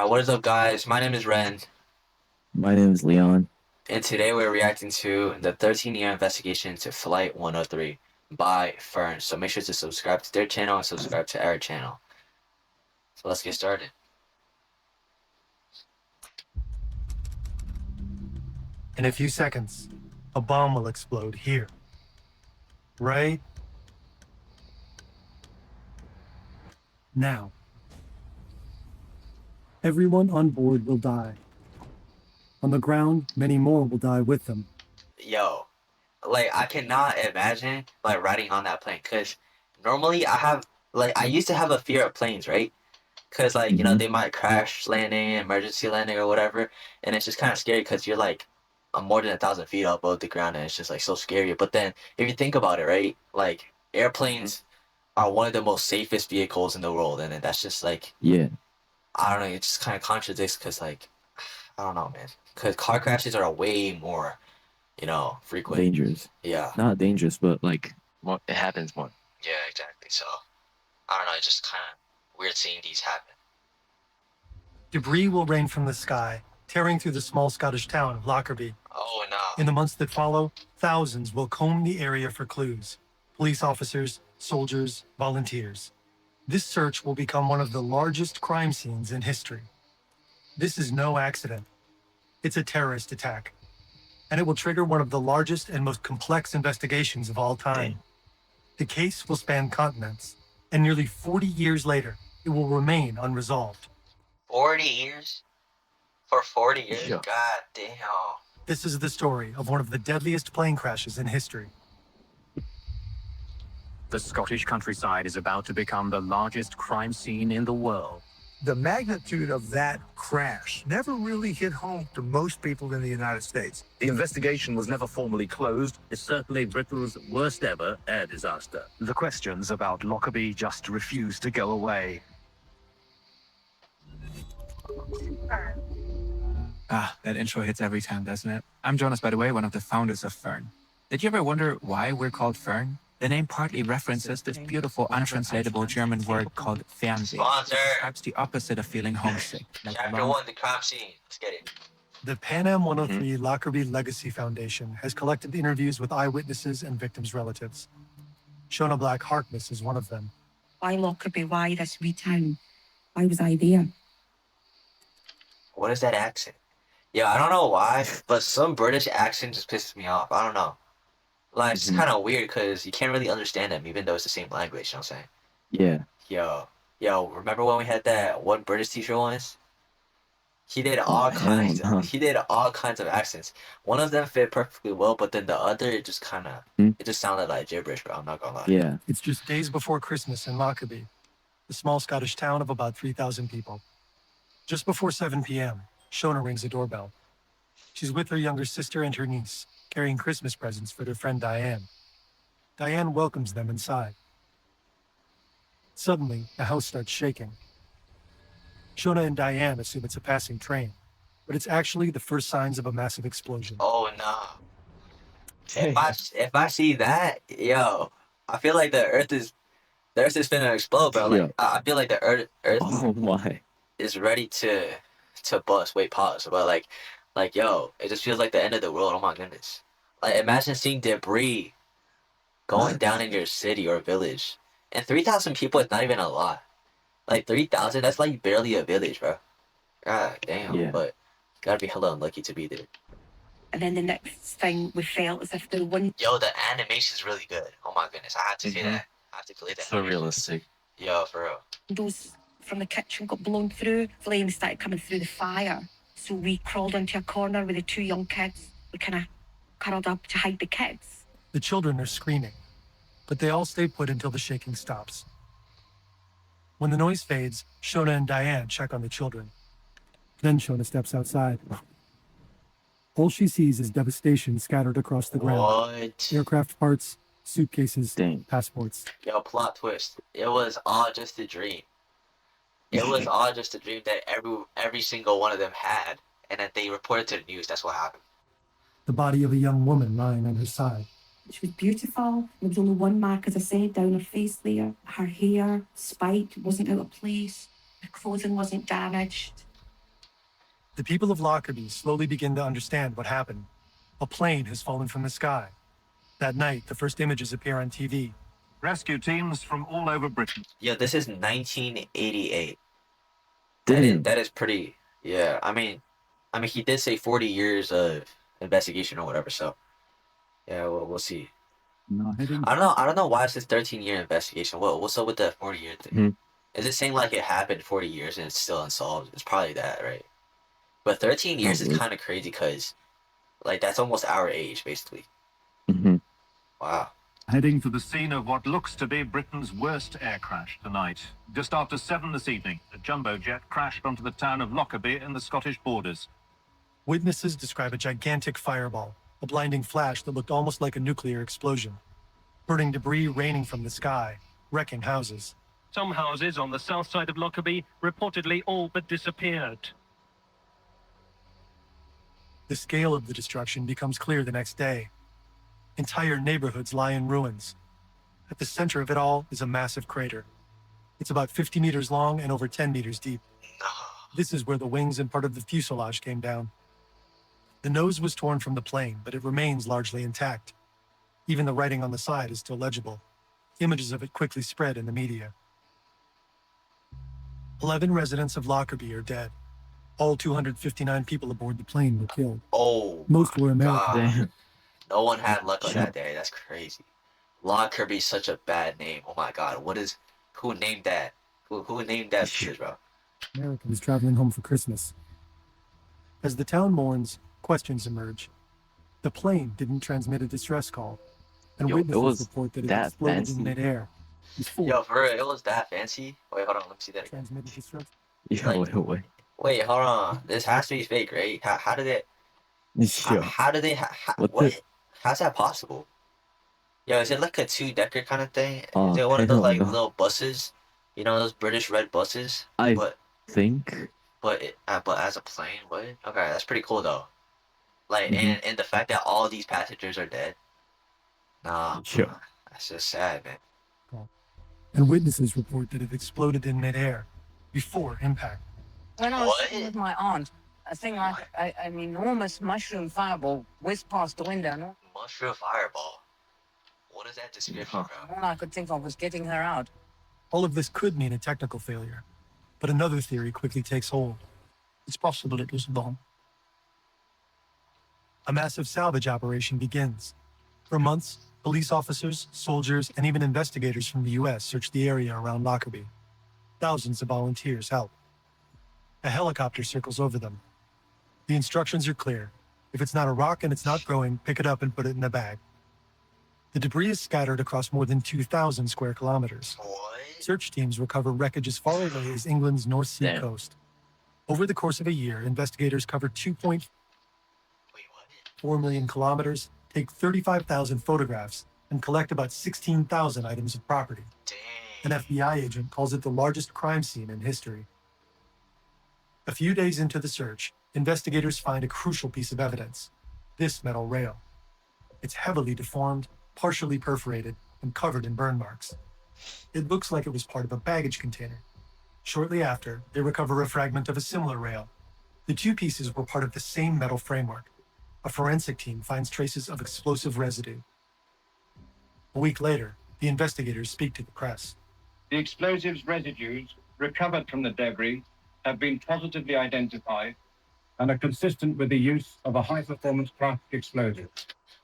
What is up, guys? My name is Ren, My name is Leon. and today we're reacting to the 13-year investigation into Flight 103 by Fern. So make sure to subscribe to their channel and subscribe to our channel. So let's get started. In a few seconds, a bomb will explode here. Right now. Everyone on board will die. On the ground, many more will die with them. Yo, I cannot imagine riding on that plane, because normally I used to have a fear of planes, right? Because Hmm. they might crash landing, emergency landing or whatever, and it's just kind of scary because you're more than 1,000 feet above the ground, and it's just so scary. But then if you think about it, right, airplanes are one of the most safest vehicles in the world, and then that's just Yeah, I don't know, it just kind of contradicts because I don't know, man, because car crashes are way more frequent. dangerous. Yeah, Not dangerous, but like more, it happens more. yeah, exactly. So I don't know, it's just kind of weird seeing these happen. Debris will rain from the sky, tearing through the small Scottish town of Lockerbie. Oh In no. the months that follow, thousands will comb the area for clues. Police officers, soldiers, volunteers. This search will become one of the largest crime scenes in history. This is no accident. It's a terrorist attack, and it will trigger one of the largest and most complex investigations of all time. Dang. The case will span continents, and nearly 40 years later, it will remain unresolved. 40 years? For 40 years? Yeah. God damn. This is the story of one of the deadliest plane crashes in history. The Scottish countryside is about to become the largest crime scene in the world. The magnitude of that crash never really hit home to most people in the United States. The investigation was never formally closed. It's certainly Britain's worst ever air disaster. The questions about Lockerbie just refuse to go away. That intro hits every time, doesn't it? I'm Jonas, by the way, one of the founders of Fern. Did you ever wonder why we're called Fern? The name partly references this beautiful, untranslatable German word called Fernsehen. Sponsor. It describes the opposite of feeling homesick. Like Chapter long 1, the crime scene. Let's get it. The Pan Am 103 Lockerbie Legacy Foundation has collected interviews with eyewitnesses and victims' relatives. Shona Black Harkness is one of them. Why Lockerbie? Why this wee town? Why was I there? What is that accent? Yeah, I don't know why, but some British accent just pisses me off. I don't know. It's Mhm. kind of weird because you can't really understand them, even though it's the same language, you know what I'm saying? Yeah. Yo, remember when we had that one British teacher once? He did all hell no. he did all kinds of accents. One of them fit perfectly well, but then the other, it just it just sounded like gibberish, bro. I'm not gonna lie. Yeah. It's just days before Christmas in Lockerbie, the small Scottish town of about 3,000 people. Just before 7 p.m., Shona rings a doorbell. She's with her younger sister and her niece, carrying Christmas presents for their friend Diane. Diane welcomes them inside. Suddenly, the house starts shaking. Shona and Diane assume it's a passing train, but it's actually the first signs of a massive explosion. Oh no. If I see that, yo, I feel like the Earth is finna explode, bro. Yeah. I feel like the Earth Oh my. is ready to bust. Wait, pause. But yo, it just feels like the end of the world. Oh my goodness. Imagine seeing debris going down in your city or village, and 3,000 people is not even a lot. 3,000, that's barely a village, bro. God damn. Yeah. But you gotta be hella unlucky to be there. And then the next thing we felt as if the Yo, the animation's really good. Oh my goodness, I have to say that. I have to delete that. So realistic. Yo, for real. windows from the kitchen got blown through. Flames started coming through the fire. So we crawled into a corner with the two young kids. We kind of curled up to hide the kids. The children are screaming, but they all stay put until the shaking stops. When the noise fades, Shona and Diane check on the children. Then Shona steps outside. All she sees is devastation scattered across the ground. What? Aircraft parts, suitcases, Dang. passports. Yo, plot twist. It was all just a dream. It was all just a dream that every single one of them had, and that they reported to the news. That's what happened. The body of a young woman lying on her side. She was beautiful. There was only one mark, as I said, down her face there. Her hair, spiked, wasn't out of place. Her clothing wasn't damaged. The people of Lockerbie slowly begin to understand what happened. A plane has fallen from the sky. That night, the first images appear on TV. Rescue teams from all over Britain. Yeah, this is 1988. Damn. That is pretty. Yeah, I mean, he did say 40 years of investigation or whatever. So, yeah, we'll see. No, I don't know why it's this 13-year investigation. What's up with that 40-year thing? Hmm. Is it saying like it happened 40 years and it's still unsolved? It's probably that, right? But 13 years is Probably. kind of crazy because, like, that's almost our age, basically. Mm-hmm. Wow. Heading to the scene of what looks to be Britain's worst air crash tonight. Just after 7 this evening, a jumbo jet crashed onto the town of Lockerbie in the Scottish borders. Witnesses describe a gigantic fireball, a blinding flash that looked almost like a nuclear explosion. Burning debris raining from the sky, wrecking houses. Some houses on the south side of Lockerbie reportedly all but disappeared. The scale of the destruction becomes clear the next day. Entire neighborhoods lie in ruins. At the center of it all is a massive crater. It's about 50 meters long and over 10 meters deep. This is where the wings and part of the fuselage came down. The nose was torn from the plane, but it remains largely intact. Even the writing on the side is still legible. Images of it quickly spread in the media. 11 residents of Lockerbie are dead. All 259 people aboard the plane were killed. Oh, Most were American. God. Damn. No one had luck on Shit. that day. That's crazy. Lockerbie's such a bad name. Oh my God. Who named that? Who named that shit, bro? Americans traveling home for Christmas. As the town mourns, questions emerge. The plane didn't transmit a distress call, and Yo, it witnesses was report that it that exploded fancy? in midair. Before Yo, for real, it was that fancy? Wait, hold on. Let me see that again. transmitted distress. Yo, wait. Wait, hold on. This has to be fake, right? How did it? Yo. How did they? What What? the- How's that possible? Yo, is it like a 2-decker kind of thing? Oh, Is it one of those hell like no. little buses? You know those British red buses? I But think. but as a plane, what? Okay, that's pretty cool though. Like Mhm. and the fact that all these passengers are dead. Nah, Yo. that's just sad, man. And witnesses report that it exploded in midair before impact. When I was What? sitting with my aunt, a thing like an enormous mushroom fireball whizzed past the window, and Mushroom fireball. What is that description, Huh. bro? all I could think of was getting her out. All of this could mean a technical failure, but another theory quickly takes hold. It's possible it was a bomb. A massive salvage operation begins. For months, police officers, soldiers, and even investigators from the U.S. search the area around Lockerbie. Thousands of volunteers help. A helicopter circles over them. The instructions are clear. If it's not a rock and it's not growing, pick it up and put it in a bag. The debris is scattered across more than 2,000 square kilometers. What? Search teams recover wreckage as far away as England's North Sea Damn. coast. Over the course of a year, investigators cover 2.4 Wait, what? million kilometers, take 35,000 photographs, and collect about 16,000 items of property. An Dang. FBI agent calls it the largest crime scene in history. A few days into the search, investigators find a crucial piece of evidence: this metal rail. It's heavily deformed, partially perforated, and covered in burn marks. It looks like it was part of a baggage container. Shortly after, they recover a fragment of a similar rail. The two pieces were part of the same metal framework. A forensic team finds traces of explosive residue. A week later, the investigators speak to the press. The explosives residues recovered from the debris have been positively identified and are consistent with the use of a high-performance plastic explosive.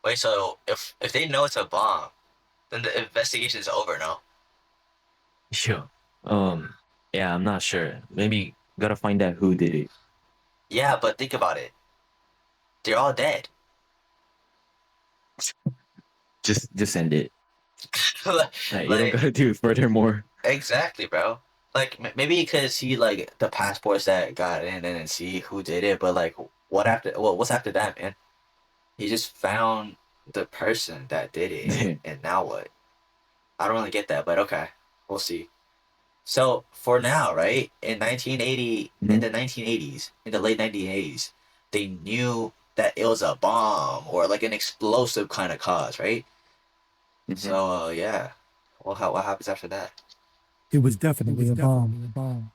Wait, so if they know it's a bomb, then the investigation is over, no? Yo. Yeah, I'm not sure. Maybe gotta find out who did it. Yeah, but think about it. They're all dead. Just end it. Like, You don't gotta do furthermore. exactly, bro. Like maybe you could see like the passports that got in and see who did it, but like what's after that, man? You just found the person that did it, and now what? I don't really get that, but okay, we'll see. So for now, right, in 1980, in the 1980s, in the late 1980s, they knew that it was a bomb or like an explosive kind of cause, right? So yeah, well, what happens after that? It was definitely a bomb.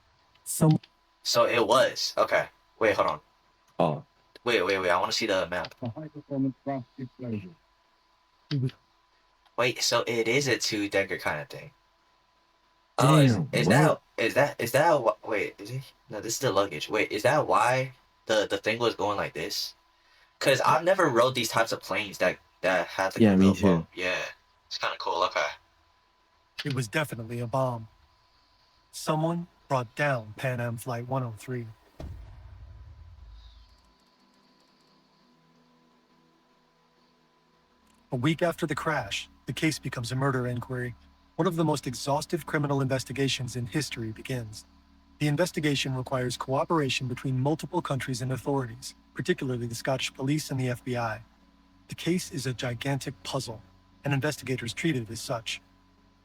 So it was okay. Wait, hold on. Oh, Wait. I want to see the map. A high-performance craft explosion. Wait, so it is a two-decker kind of thing. Oh, damn. What? is that wait, is it? No, this is the luggage. Wait, is that why the thing was going like this? Cause I've never rode these types of planes that have like Yeah, a me real too. boat. Yeah, it's kind of cool. Okay. It was definitely a bomb. Someone brought down Pan Am Flight 103. A week after the crash, the case becomes a murder inquiry. One of the most exhaustive criminal investigations in history begins. The investigation requires cooperation between multiple countries and authorities, particularly the Scottish police and the FBI. The case is a gigantic puzzle, and investigators treat it as such.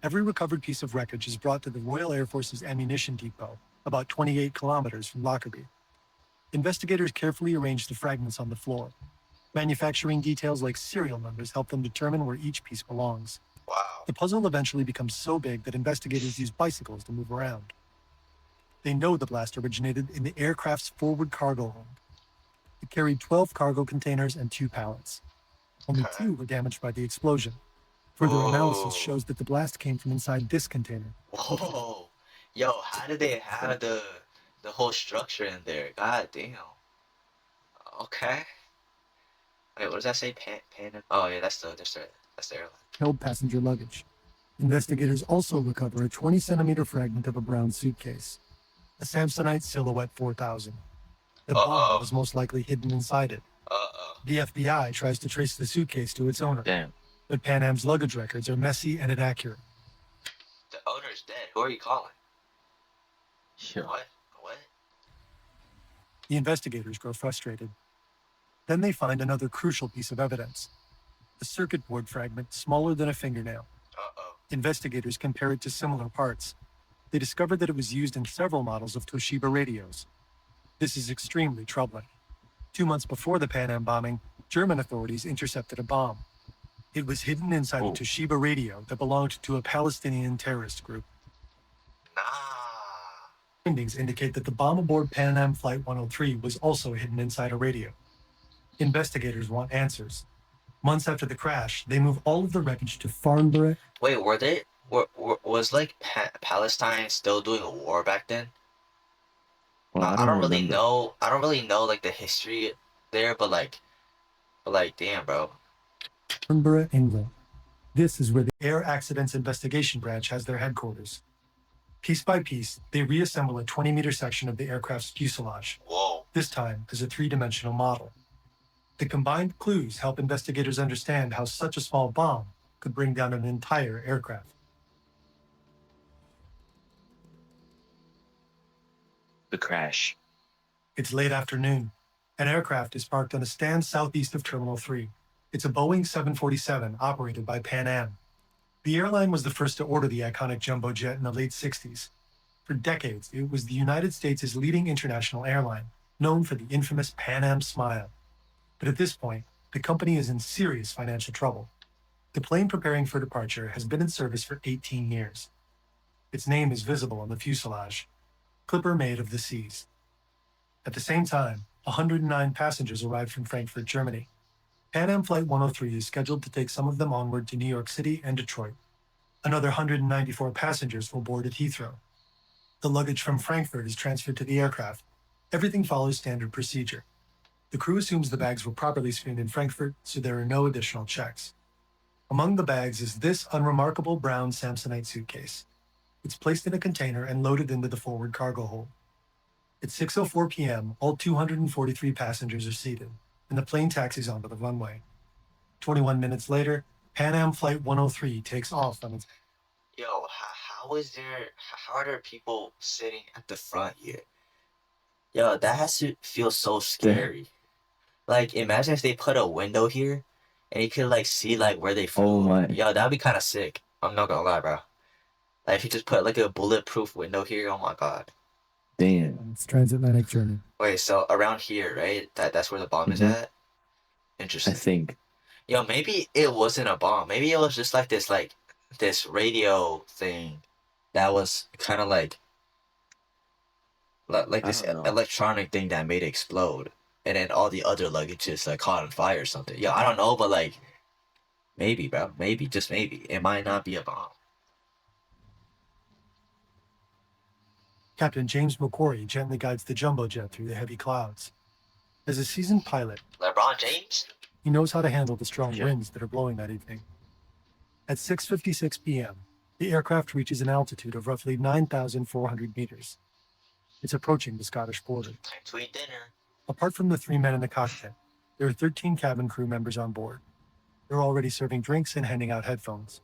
Every recovered piece of wreckage is brought to the Royal Air Force's ammunition depot, about 28 kilometers from Lockerbie. Investigators carefully arrange the fragments on the floor. Manufacturing details like serial numbers help them determine where each piece belongs. Wow. The puzzle eventually becomes so big that investigators use bicycles to move around. They know the blast originated in the aircraft's forward cargo hold. It carried 12 cargo containers and 2 pallets. Only 2 were damaged by the explosion. Further analysis shows that the blast came from inside this container. Whoa. Yo, how did they have the whole structure in there? God damn. Okay. Wait, what does that say? Pan. Oh yeah, that's the airline. Held passenger luggage. Investigators also recover a 20-centimeter fragment of a brown suitcase, a Samsonite Silhouette 4000. The bomb was most likely hidden inside it. The FBI tries to trace the suitcase to its owner, Damn. but Pan Am's luggage records are messy and inaccurate. The owner's dead. Who are you calling? Sure. What? The investigators grow frustrated. Then they find another crucial piece of evidence, a circuit board fragment smaller than a fingernail. Investigators compare it to similar parts. They discover that it was used in several models of Toshiba radios. This is extremely troubling. 2 months before the Pan Am bombing, German authorities intercepted a bomb. It was hidden inside a Toshiba radio that belonged to a Palestinian terrorist group. Findings indicate that the bomb aboard Pan Am Flight 103 was also hidden inside a radio. Investigators want answers. Months after the crash, they move all of the wreckage to Farnborough. Wait, was like Palestine still doing a war back then? Well, I don't really remember. know. I don't really know like the history there, but like, damn, bro. Farnborough, England. This is where the Air Accidents Investigation Branch has their headquarters. Piece by piece, they reassemble a 20-meter section of the aircraft's fuselage, Whoa. this time as a 3-dimensional model. The combined clues help investigators understand how such a small bomb could bring down an entire aircraft. The crash. It's late afternoon. An aircraft is parked on a stand southeast of Terminal 3. It's a Boeing 747 operated by Pan Am. The airline was the first to order the iconic jumbo jet in the late 60s. For decades, it was the United States' leading international airline, known for the infamous Pan Am smile. But at this point, the company is in serious financial trouble. The plane preparing for departure has been in service for 18 years. Its name is visible on the fuselage, Clipper Made of the Seas. At the same time, 109 passengers arrived from Frankfurt, Germany. Pan Am Flight 103 is scheduled to take some of them onward to New York City and Detroit. Another 194 passengers will board at Heathrow. The luggage from Frankfurt is transferred to the aircraft. Everything follows standard procedure. The crew assumes the bags were properly screened in Frankfurt, so there are no additional checks. Among the bags is this unremarkable brown Samsonite suitcase. It's placed in a container and loaded into the forward cargo hold. At 6:04 p.m., all 243 passengers are seated, and the plane taxis onto the runway. 21 minutes later, Pan Am Flight 103 takes off on its... Yo, how are there people sitting at the front here? Yo, that has to feel so scary. Like, imagine if they put a window here, and you could like see like where they flew. Oh my. Yo, that'd be kind of sick. I'm not gonna lie, bro. Like, if you just put like a bulletproof window here, oh my god. Damn. its transatlantic journey. Wait, so around here, right? That's where the bomb is at? I Interesting. think. Yo, maybe it wasn't a bomb. Maybe it was just like this radio thing that was kind of like this I don't know. electronic thing that made it explode. and then all the other luggage is like caught on fire or something. Yeah, I don't know, but like maybe, bro, maybe, just maybe, it might not be a bomb. Captain James McQuarrie gently guides the jumbo jet through the heavy clouds. As a seasoned pilot, LeBron James. he knows how to handle the strong Yeah. winds that are blowing that evening. At 6:56 p.m., the aircraft reaches an altitude of roughly 9,400 meters. It's approaching the Scottish border. Time to eat dinner. Apart from the 3 men in the cockpit, there are 13 cabin crew members on board. They're already serving drinks and handing out headphones.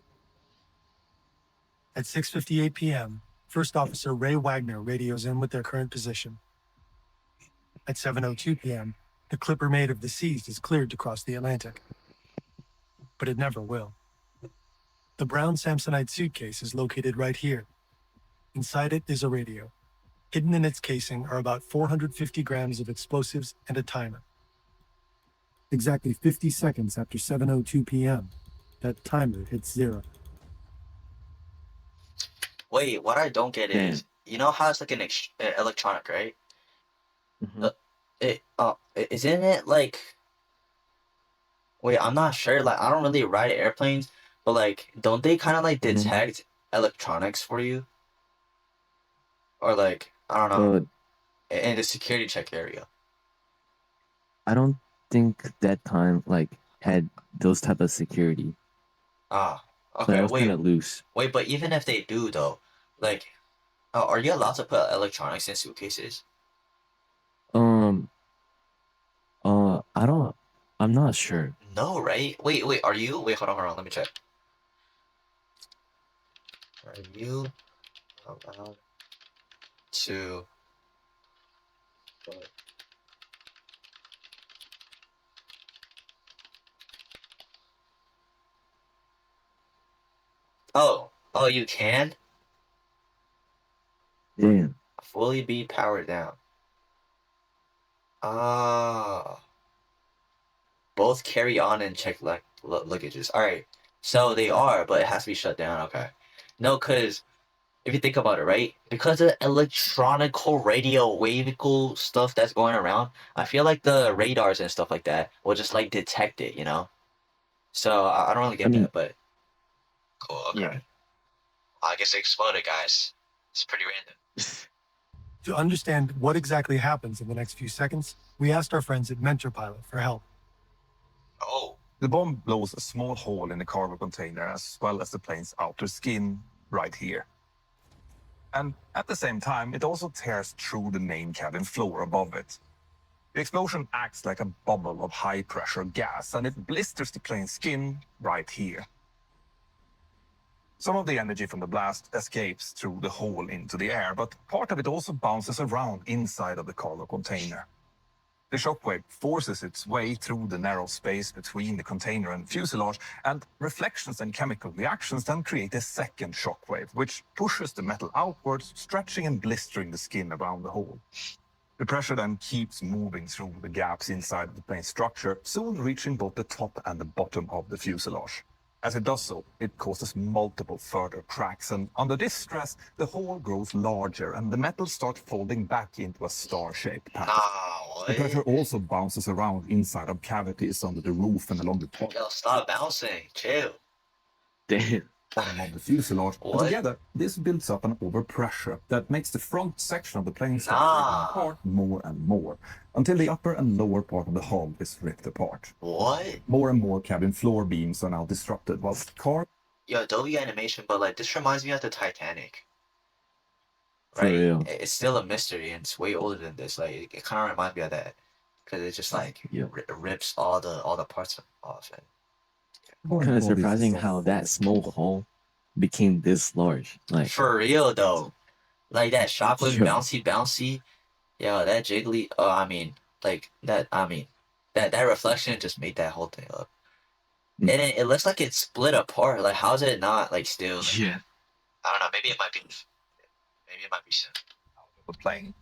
At 6:58 p.m., First Officer Ray Wagner radios in with their current position. At 7:02 p.m., the Clipper Maid of the Seas is cleared to cross the Atlantic. But it never will. The brown Samsonite suitcase is located right here. Inside it is a radio. Hidden in its casing are about 450 grams of explosives and a timer. Exactly 50 seconds after 7:02 p.m., that timer hits zero. Wait, what I don't get is, you know how it's like an electronic, right? Mhm. Isn't it like? Wait, I'm not sure. Like, I don't really ride airplanes, but like, don't they kind of like Mhm. detect electronics for you? Or like, I don't know, But in the security check area. I don't think that time like had those type of security. Ah, So okay. it was kind of loose. Wait, but even if they do though, like, are you allowed to put electronics in suitcases? I don't. I'm not sure. No, right? Wait, are you? Wait, hold on, let me check. Are you allowed to put Oh, you can? Damn. Fully be powered down. Ah. Both carry on and check luggages. Alright. So they are, but it has to be shut down. Okay. No, because if you think about it, right? Because of electronical radio wavical stuff that's going around, I feel like the radars and stuff like that will just like detect it, you know? So I don't really get that, but cool. Okay. Yeah. I guess they exploded, guys. It's pretty random. To understand what exactly happens in the next few seconds, we asked our friends at Mentor Pilot for help. Oh. The bomb blows a small hole in the cargo container as well as the plane's outer skin right here. And at the same time, it also tears through the main cabin floor above it. The explosion acts like a bubble of high-pressure gas, and it blisters the plane's skin right here. Some of the energy from the blast escapes through the hole into the air, but part of it also bounces around inside of the cargo container. The shockwave forces its way through the narrow space between the container and fuselage, and reflections and chemical reactions then create a second shockwave, which pushes the metal outwards, stretching and blistering the skin around the hole. The pressure then keeps moving through the gaps inside the plane's structure, soon reaching both the top and the bottom of the fuselage. As it does so, it causes multiple further cracks, and under this stress, the hole grows larger and the metal starts folding back into a star-shaped pattern. The pressure also bounces around inside of cavities under the roof and along the top. Yo, stop bouncing. Chill. Damn. Bottom of the fuselage. And together, this builds up an overpressure that makes the front section of the plane start breaking apart more and more, until the upper and lower part of the hull is ripped apart. What? More and more cabin floor beams are now disrupted, while the car... Yo, Adobe animation, but like this reminds me of the Titanic. For real. It's still a mystery, and it's way older than this. Like it kind of reminds me of that, because it just like rips all the parts off it. Kind of surprising how that small hole became this large. Like For real though, like that shockwave Sure. bouncy. Yo, that jiggly. That reflection just made that whole thing up. And it looks like it's split apart. Like, how's it not like still? Like, yeah. I don't know. Maybe it might be. Maybe it might be soon. the plane.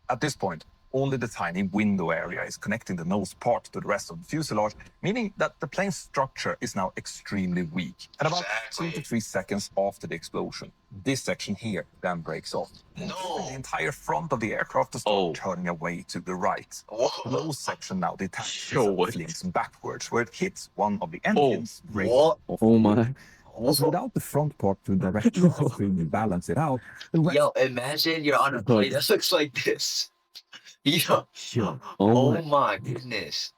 At this point, only the tiny window area is connecting the nose part to the rest of the fuselage, meaning that the plane's structure is now extremely weak. And about 2 to 3 seconds after the explosion, this section here then breaks off. No. The entire front of the aircraft is turning away to the right. The nose section now detaches and flings backwards, where it hits one of the engines. What? Oh my. Also, without the front part to directly extremely balance it out, the rest Yo, imagine you're on a plane that looks like this. Yo. Yo. Oh my goodness.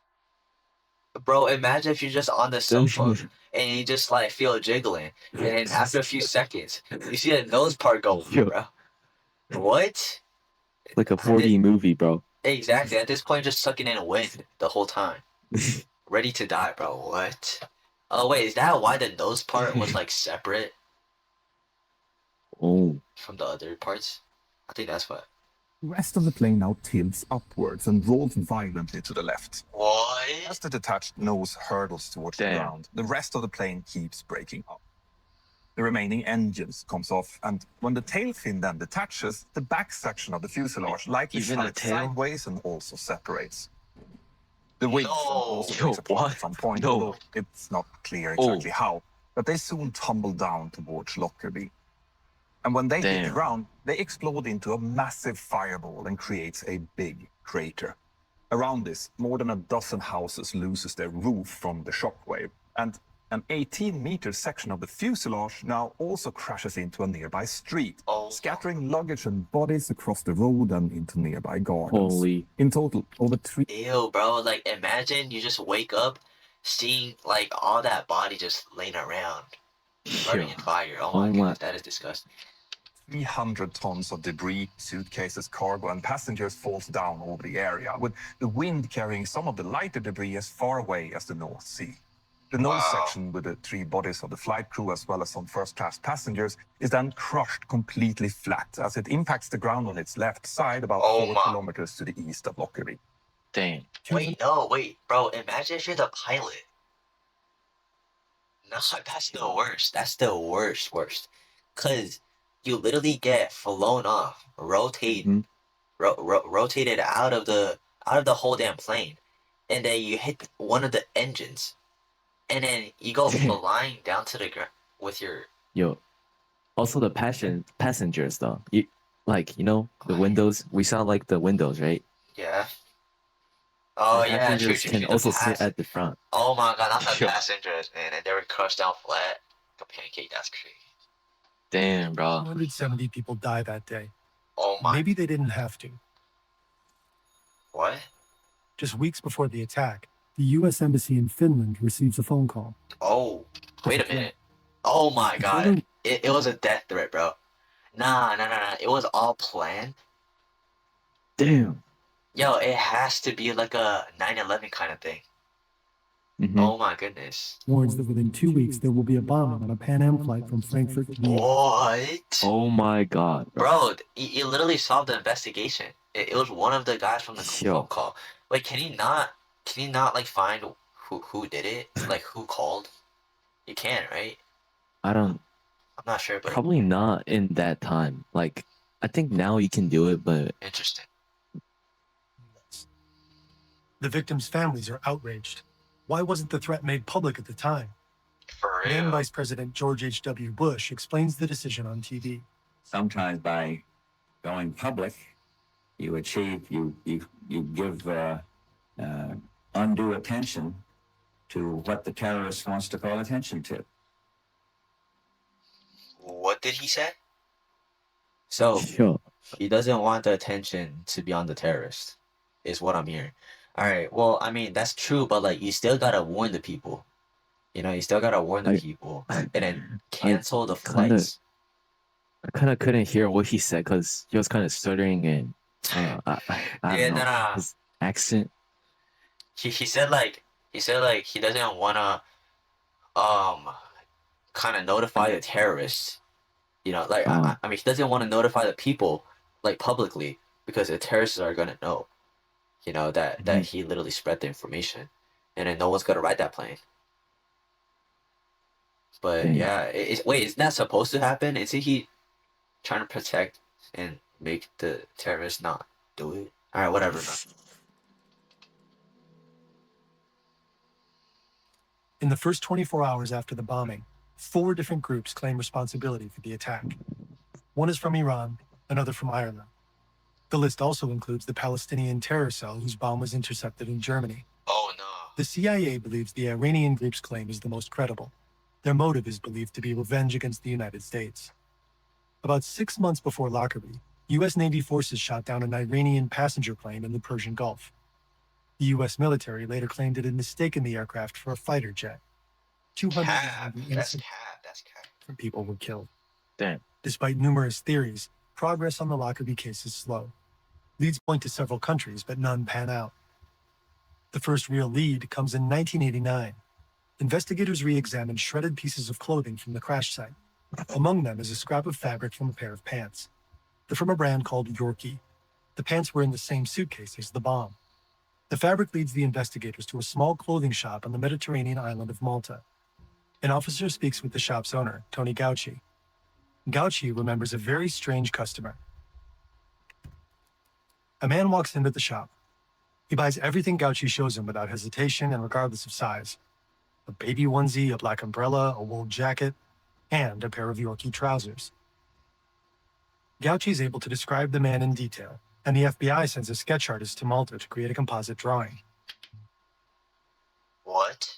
Bro, imagine if you're just on the cell phone and you just like feel jiggling, and then after a few seconds, you see the nose part go, Yo. bro. What? Like a 4D movie, bro. Exactly. At this point, just sucking in wind the whole time. Ready to die, bro. What? Oh, wait, is that why the nose part was like separate Oh. from the other parts? I think that's what. The rest of the plane now tilts upwards and rolls violently to the left. What? As the detached nose hurtles towards the Damn. ground, the rest of the plane keeps breaking up. The remaining engines comes off, and when the tail fin then detaches, the back section of the fuselage likely Even the slides tail? sideways and also separates. The wings No. also Yo, breaks apart what? at some point, No. although it's not clear exactly how, but they soon tumble down towards Lockerbie. And when they hit the Damn. ground, they explode into a massive fireball and creates a big crater. Around this, more than a dozen houses loses their roof from the shockwave, and an 18-meter section of the fuselage now also crashes into a nearby street, scattering luggage and bodies across the road and into nearby gardens. Holy. In total, over 3 Ew, bro. Like, imagine you just wake up seeing like all that body just laying around, burning in fire. Oh my Oh my- goodness, that is disgusting. 300 tons of debris, suitcases, cargo, and passengers falls down over the area, with the wind carrying some of the lighter debris as far away as the North Sea. The nose section with the 3 bodies of the flight crew as well as some first-class passengers is then crushed completely flat as it impacts the ground on its left side about 4 kilometers to the east of Lockerbie. Dang. Wait, no, wait, bro. Imagine if you're the pilot. No, that's the worst. That's the worst. Cause you literally get flown off, rotated out of the whole damn plane, and then you hit one of the engines, and then you go flying down to the ground with your. Yo. Also the passengers though. You know, the windows. We saw like the windows, right? Yeah. Oh The yeah, passengers true. can The also sit at the front. Oh my god, not the Yo. passengers, man, and they were crushed down flat. Like a pancake. That's crazy. Damn, bro. 170 people die that day. Oh my. Maybe they didn't have to. What? Just weeks before the attack, the U.S. Embassy in Finland receives a phone call. Oh, wait a minute. Oh my god. It was a death threat, bro. Nah. It was all planned. Damn. Yo, it has to be like a 9/11 kind of thing. Mhm. Oh my goodness. Warns that within 2 weeks there will be a bombing on a Pan Am flight from Frankfurt to New York. What? Oh my god, bro. Bro, he literally solved the investigation. It was one of the guys from the Yo. phone call. Wait, can he not like find who did it? Like who called? You can, right? I'm not sure, but probably not in that time. Like, I think now you can do it, but interesting. The victims' families are outraged. Why wasn't the threat made public at the time? Then Vice President George H.W. Bush explains the decision on TV. Sometimes by going public, you achieve, you give undue attention to what the terrorist wants to call attention to. What did he say? So he doesn't want the attention to be on the terrorist, is what I'm hearing. All right. Well, I mean that's true, but like you still gotta warn the people. You know, you still gotta warn the people, and then cancel the flights. I kind of couldn't hear what he said because he was kind of stuttering and I don't know, his accent. He said like he doesn't wanna kind of notify the terrorists. You know, like I mean he doesn't want to notify the people like publicly because the terrorists are gonna know. You know that he literally spread the information, and then no one's gonna ride that plane. But yeah, wait, isn't that supposed to happen? Isn't he trying to protect and make the terrorists not do it? All right, whatever, bro. In the first 24 hours after the bombing, 4 different groups claim responsibility for the attack. One is from Iran, another from Ireland. The list also includes the Palestinian terror cell whose bomb was intercepted in Germany. Oh no. The CIA believes the Iranian group's claim is the most credible. Their motive is believed to be revenge against the United States. About 6 months before Lockerbie, U.S. Navy forces shot down an Iranian passenger plane in the Persian Gulf. The U.S. military later claimed it had mistaken the aircraft for a fighter jet. 290 innocent people were killed. Damn. Despite numerous theories, progress on the Lockerbie case is slow. Leads point to several countries, but none pan out. The first real lead comes in 1989. Investigators re-examined shredded pieces of clothing from the crash site. Among them is a scrap of fabric from a pair of pants. They're from a brand called Yorkie. The pants were in the same suitcase as the bomb. The fabric leads the investigators to a small clothing shop on the Mediterranean island of Malta. An officer speaks with the shop's owner, Tony Gauci. Gauci remembers a very strange customer. A man walks into the shop. He buys everything Gauci shows him without hesitation and regardless of size. A baby onesie, a black umbrella, a wool jacket, and a pair of Yorkie trousers. Gauci is able to describe the man in detail, and the FBI sends a sketch artist to Malta to create a composite drawing. What?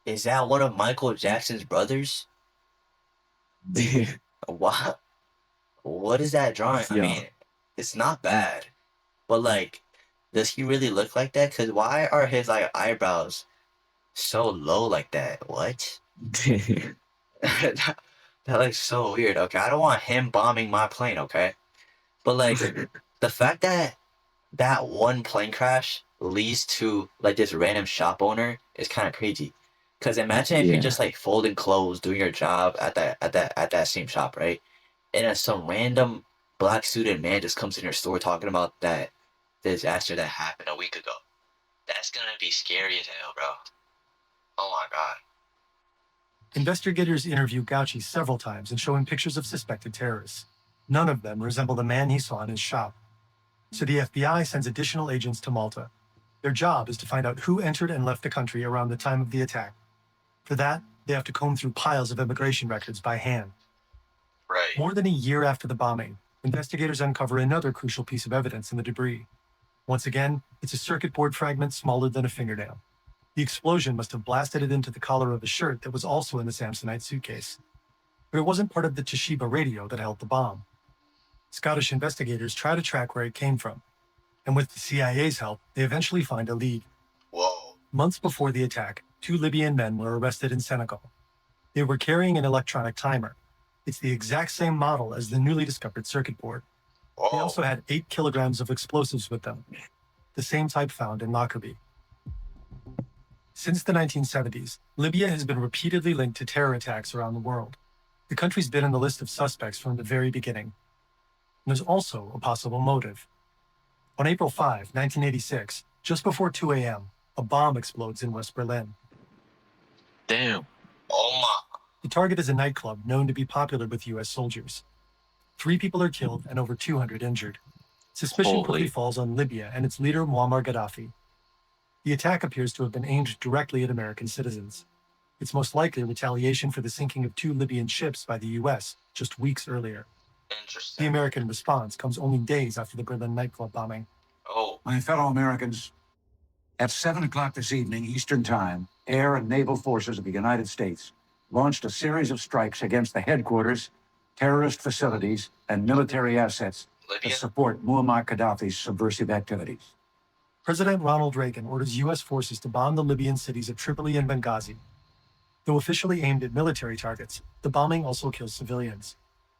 Is that one of Michael Jackson's brothers? What? What is that drawing? I mean, it's not bad, but like, does he really look like that? Cause why are his like eyebrows so low like that? What? That looks so weird. Okay, I don't want him bombing my plane. Okay, but like the fact that that one plane crash leads to like this random shop owner is kind of crazy. Cause imagine if you're just like folding clothes, doing your job at that same shop, right? And then some random black suited man just comes in your store talking about that disaster that happened a week ago. That's gonna be scary as hell, bro. Oh my god. Investigators interview Gauci several times and show him pictures of suspected terrorists. None of them resemble the man he saw in his shop. So the FBI sends additional agents to Malta. Their job is to find out who entered and left the country around the time of the attack. For that, they have to comb through piles of immigration records by hand. Right. More than a year after the bombing, investigators uncover another crucial piece of evidence in the debris. Once again, it's a circuit board fragment smaller than a fingernail. The explosion must have blasted it into the collar of a shirt that was also in the Samsonite suitcase. But it wasn't part of the Toshiba radio that held the bomb. Scottish investigators try to track where it came from, and with the CIA's help, they eventually find a lead. Whoa. Months before the attack, 2 Libyan men were arrested in Senegal. They were carrying an electronic timer. It's the exact same model as the newly discovered circuit board. Whoa. They also had 8 kilograms of explosives with them, the same type found in Lockerbie. Since the 1970s, Libya has been repeatedly linked to terror attacks around the world. The country's been on the list of suspects from the very beginning. And there's also a possible motive. On April 5, 1986, just before 2 a.m., a bomb explodes in West Berlin. Damn. Oh my. The target is a nightclub known to be popular with U.S. soldiers. 3 people are killed and over 200 injured. Suspicion quickly falls on Libya and its leader Muammar Gaddafi. The attack appears to have been aimed directly at American citizens. It's most likely retaliation for the sinking of 2 Libyan ships by the U.S. just weeks earlier. Interesting. The American response comes only days after the Berlin nightclub bombing. Oh. My fellow Americans, at 7 o'clock this evening, Eastern Time, air and naval forces of the United States launched a series of strikes against the headquarters, terrorist facilities, and military assets to support Muammar Gaddafi's subversive activities. President Ronald Reagan orders U.S. forces to bomb the Libyan cities of Tripoli and Benghazi. Though officially aimed at military targets, the bombing also kills civilians.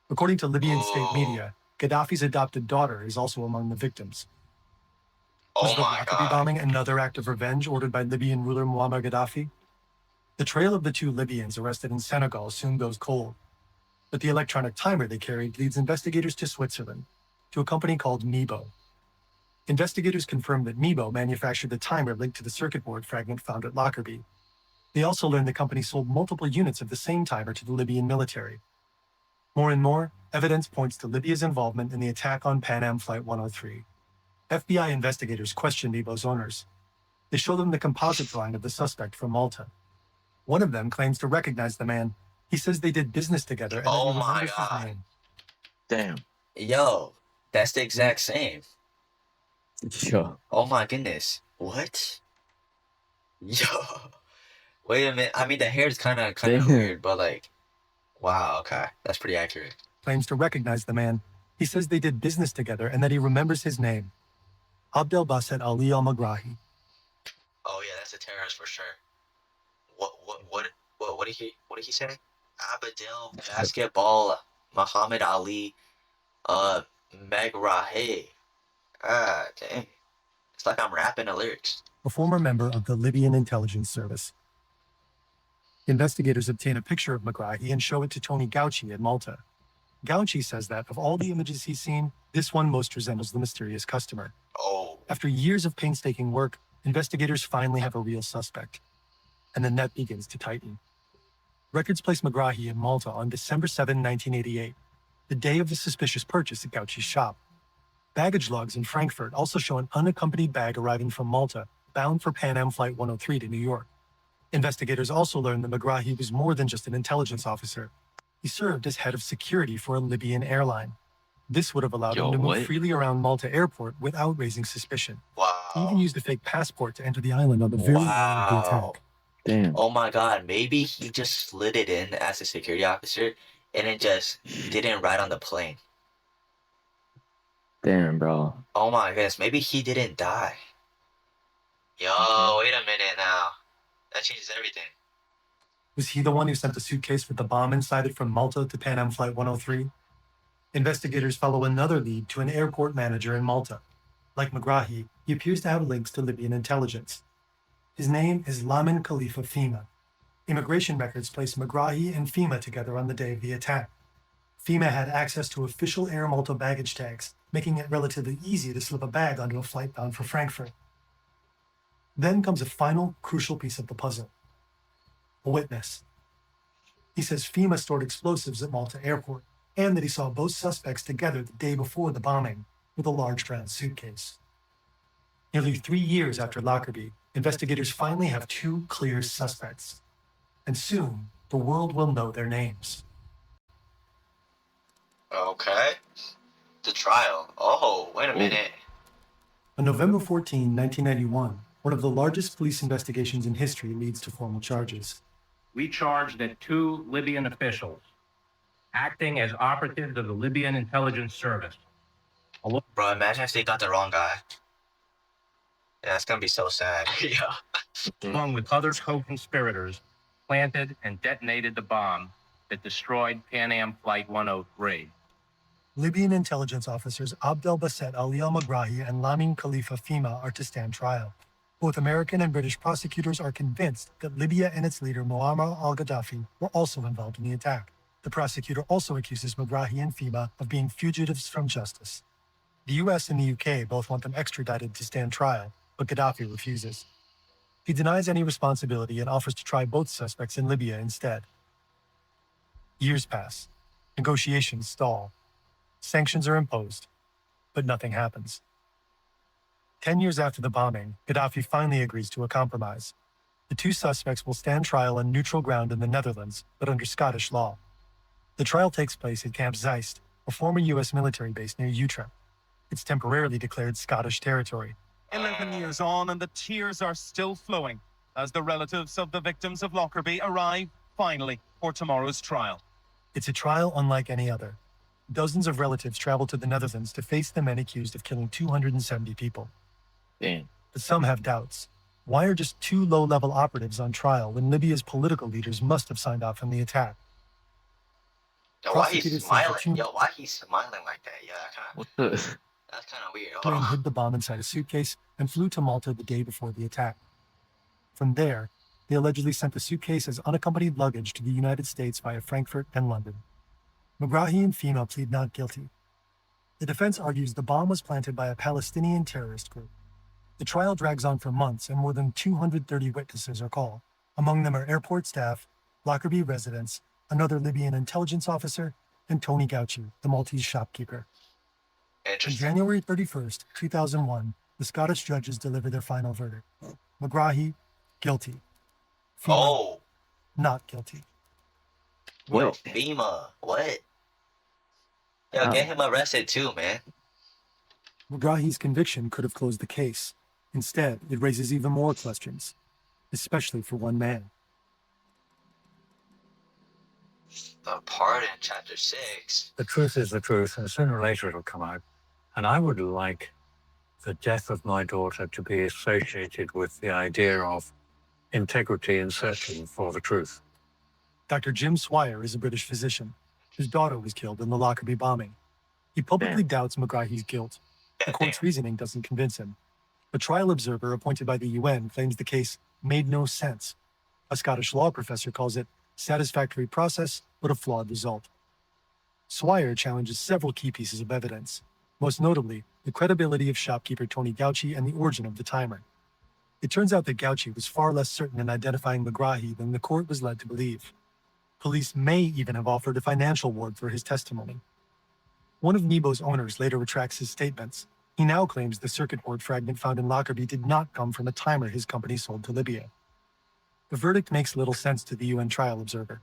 According to Libyan state media, Gaddafi's adopted daughter is also among the victims. Was the Lockerbie bombing another act of revenge ordered by Libyan ruler Muammar Gaddafi? The trail of the 2 Libyans arrested in Senegal soon goes cold, but the electronic timer they carried leads investigators to Switzerland, to a company called Meebo. Investigators confirmed that Meebo manufactured the timer linked to the circuit board fragment found at Lockerbie. They also learned the company sold multiple units of the same timer to the Libyan military. More and more, evidence points to Libya's involvement in the attack on Pan Am Flight 103. FBI investigators question Nebo's owners. They show them the composite drawing of the suspect from Malta. One of them claims to recognize the man. He says they did business together and Oh that he my remembers his God. name. Damn. Yo, that's the exact same. Yo. Oh my goodness. What? Yo. Wait a minute. I mean, the hair is kind of Damn. weird, but like, wow. Okay, that's pretty accurate. Claims to recognize the man. He says they did business together and that he remembers his name. Abdel Basset Ali al-Magrahi. Oh yeah, that's a terrorist for sure. What did he say? Abdel Basketball Muhammad Ali Megrahi. Ah, dang. It's like I'm rapping the lyrics. A former member of the Libyan intelligence service. Investigators obtain a picture of Megrahi and show it to Tony Gauci in Malta. Gauci says that of all the images he's seen, this one most resembles the mysterious customer. Oh. After years of painstaking work, investigators finally have a real suspect. And the net begins to tighten. Records place Megrahi in Malta on December 7, 1988, the day of the suspicious purchase at Gauci's shop. Baggage logs in Frankfurt also show an unaccompanied bag arriving from Malta, bound for Pan Am Flight 103 to New York. Investigators also learned that Megrahi was more than just an intelligence officer. He served as head of security for a Libyan airline. This would have allowed him to move freely around Malta airport without raising suspicion. Wow. He even used a fake passport to enter the island on the very morning of the attack. Damn. Oh my God, maybe he just slid it in as a security officer and it just didn't ride on the plane. Damn, bro. Oh my goodness, maybe he didn't die. Yo, wait a minute now. That changes everything. Was he the one who sent the suitcase with the bomb inside it from Malta to Pan Am Flight 103? Investigators follow another lead to an airport manager in Malta. Like Megrahi, he appears to have links to Libyan intelligence. His name is Lamin Khalifa Fima. Immigration records place Megrahi and Fima together on the day of the attack. Fima had access to official Air Malta baggage tags, making it relatively easy to slip a bag onto a flight bound for Frankfurt. Then comes a final, crucial piece of the puzzle. A witness. He says Fima stored explosives at Malta airport, and that he saw both suspects together the day before the bombing, with a large brown suitcase. Nearly 3 years after Lockerbie, investigators finally have two clear suspects. And soon, the world will know their names. Okay. The trial. Oh, wait a minute. On November 14, 1991, one of the largest police investigations in history leads to formal charges. We charge that 2 Libyan officials, acting as operatives of the Libyan intelligence service. Bro, imagine if they got the wrong guy. Yeah, it's gonna be so sad. Yeah. Along with other co-conspirators, planted and detonated the bomb that destroyed Pan Am Flight 103. Libyan intelligence officers Abdel Basset Ali al-Magrahi and Lamin Khalifa Fima are to stand trial. Both American and British prosecutors are convinced that Libya and its leader Muammar al-Gaddafi were also involved in the attack. The prosecutor also accuses Megrahi and Fima of being fugitives from justice. The US and the UK both want them extradited to stand trial, but Gaddafi refuses. He denies any responsibility and offers to try both suspects in Libya instead. Years pass. Negotiations stall. Sanctions are imposed, but nothing happens. 10 years after the bombing, Gaddafi finally agrees to a compromise. The two suspects will stand trial on neutral ground in the Netherlands, but under Scottish law. The trial takes place at Camp Zeist, a former US military base near Utrecht. It's temporarily declared Scottish territory. 11 years on, and the tears are still flowing as the relatives of the victims of Lockerbie arrive, finally, for tomorrow's trial. It's a trial unlike any other. Dozens of relatives travel to the Netherlands to face the men accused of killing 270 people. Damn. But some have doubts. Why are just 2 low-level operatives on trial when Libya's political leaders must have signed off on the attack? Yo, why he's smiling? Yo, why he's smiling like that? Yeah, What the? that's kind of weird. Plane hid the bomb inside a suitcase and flew to Malta the day before the attack. From there, they allegedly sent the suitcase as unaccompanied luggage to the United States via Frankfurt and London. Megrahi and Fima plead not guilty. The defense argues the bomb was planted by a Palestinian terrorist group. The trial drags on for months and more than 230 witnesses are called. Among them are airport staff, Lockerbie residents, another Libyan intelligence officer, and Tony Gauci, the Maltese shopkeeper. On Interesting. January 31st, 2001, the Scottish judges delivered their final verdict. McGrahy, guilty. Fema, Oh, not guilty. yo, FEMA. What? Yo, get him arrested too, man. McGrahy's conviction could have closed the case. Instead, it raises even more questions, especially for one man. The Pardon, Chapter 6. The truth is the truth, and sooner or later it'll come out. And I would like the death of my daughter to be associated with the idea of integrity and searching for the truth. Dr. Jim Swire is a British physician. His daughter was killed in the Lockerbie bombing. He publicly doubts McGrahy's guilt. The court's reasoning doesn't convince him. A trial observer appointed by the UN claims the case made no sense. A Scottish law professor calls it satisfactory process, but a flawed result. Swire challenges several key pieces of evidence, most notably the credibility of shopkeeper Tony Gauci and the origin of the timer. It turns out that Gauci was far less certain in identifying McGrahy than the court was led to believe. Police may even have offered a financial reward for his testimony. One of Nebo's owners later retracts his statements. He now claims the circuit board fragment found in Lockerbie did not come from a timer his company sold to Libya. The verdict makes little sense to the UN trial observer.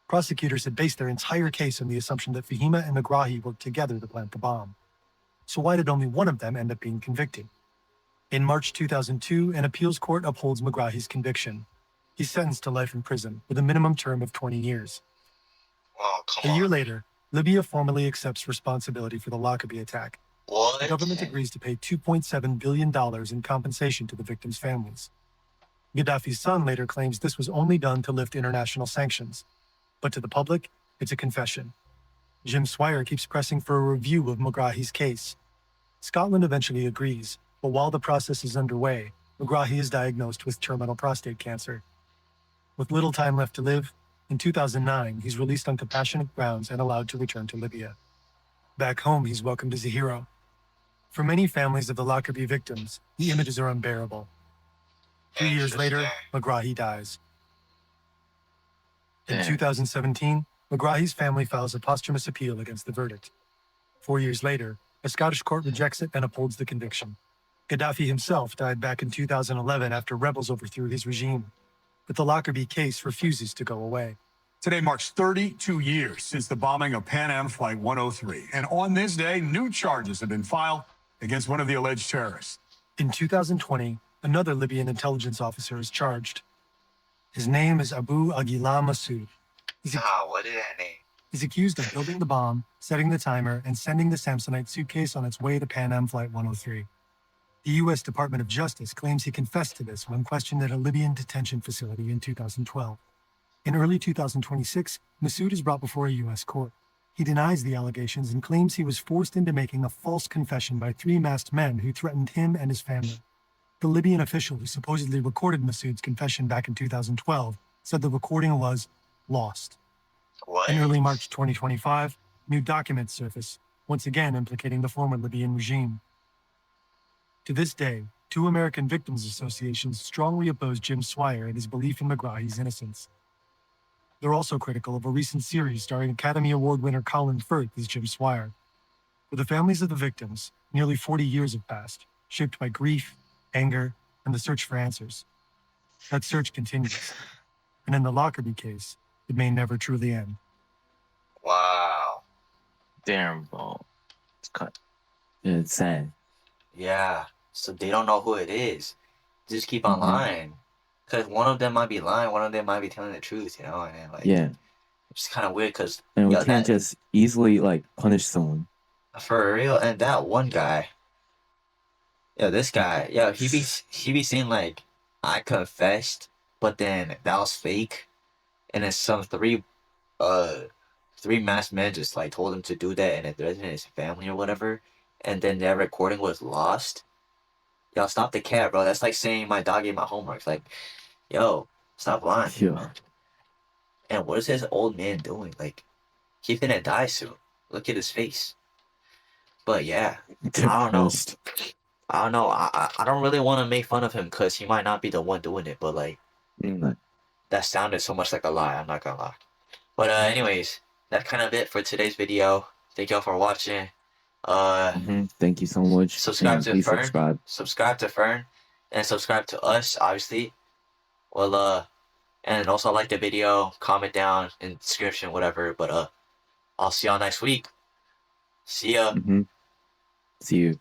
Prosecutors had based their entire case on the assumption that Fahima and McGrahy worked together to plant the bomb. So why did only one of them end up being convicted? In March 2002, an appeals court upholds McGrahy's conviction. He's sentenced to life in prison with a minimum term of 20 years. Oh, come A year on. later, Libya formally accepts responsibility for the Lockerbie attack. What? The government agrees to pay $2.7 billion in compensation to the victims' families. Gaddafi's son later claims this was only done to lift international sanctions. But to the public, it's a confession. Jim Swire keeps pressing for a review of McGrahy's case. Scotland eventually agrees, but while the process is underway, McGrahy is diagnosed with terminal prostate cancer. With little time left to live, in 2009, he's released on compassionate grounds and allowed to return to Libya. Back home, he's welcomed as a hero. For many families of the Lockerbie victims, the images are unbearable. 3 years later, McGrahy dies. In 2017, McGrahy's family files a posthumous appeal against the verdict. 4 years later, a Scottish court rejects it and upholds the conviction. Gaddafi himself died back in 2011 after rebels overthrew his regime. But the Lockerbie case refuses to go away. Today marks 32 years since the bombing of Pan Am Flight 103. And on this day, new charges have been filed against one of the alleged terrorists. In 2020, another Libyan intelligence officer is charged. His name is Abu Aguila Massoud. What is that name? He's accused of building the bomb, setting the timer, and sending the Samsonite suitcase on its way to Pan Am Flight 103. The U.S. Department of Justice claims he confessed to this when questioned at a Libyan detention facility in 2012. In early 2026, Massoud is brought before a U.S. court. He denies the allegations and claims he was forced into making a false confession by three masked men who threatened him and his family. The Libyan official who supposedly recorded Massoud's confession back in 2012 said the recording was lost. What? In early March 2025, new documents surface, once again implicating the former Libyan regime. To this day, two American victims associations strongly oppose Jim Swire and his belief in McGrahy's innocence. They're also critical of a recent series starring Academy Award winner Colin Firth as Jim Swire. For the families of the victims, nearly 40 years have passed, shaped by grief, anger, and the search for answers. That search continues. And in the Lockerbie case, it may never truly end. Wow. Damn, bro. It's sad. Yeah. So they don't know who it is. Just keep on lying. Because one of them might be lying, one of them might be telling the truth, you know? And like, Yeah. it's kind of weird because. And we can't just easily, like, punish someone. For real. And that one guy. Yeah, this guy. Yeah, he be saying like, I confessed, but then that was fake. And then some three masked men just like told him to do that and it threatened his family or whatever. And then their recording was lost. Yo, stop the cat, bro. That's like saying my dog ate my homework. Like, yo, stop lying. Yeah. And what is this old man doing? Like, he's gonna die soon. Look at his face. But yeah, I don't know. I don't really want to make fun of him because he might not be the one doing it. But like, that sounded so much like a lie. I'm not gonna lie. But anyways, that's kind of it for today's video. Thank y'all for watching. Thank you so much. Subscribe And to please Fern. Subscribe to Fern, and subscribe to us, obviously. Well, and also like the video, comment down in the description, whatever. But I'll see y'all next week. See ya. See you.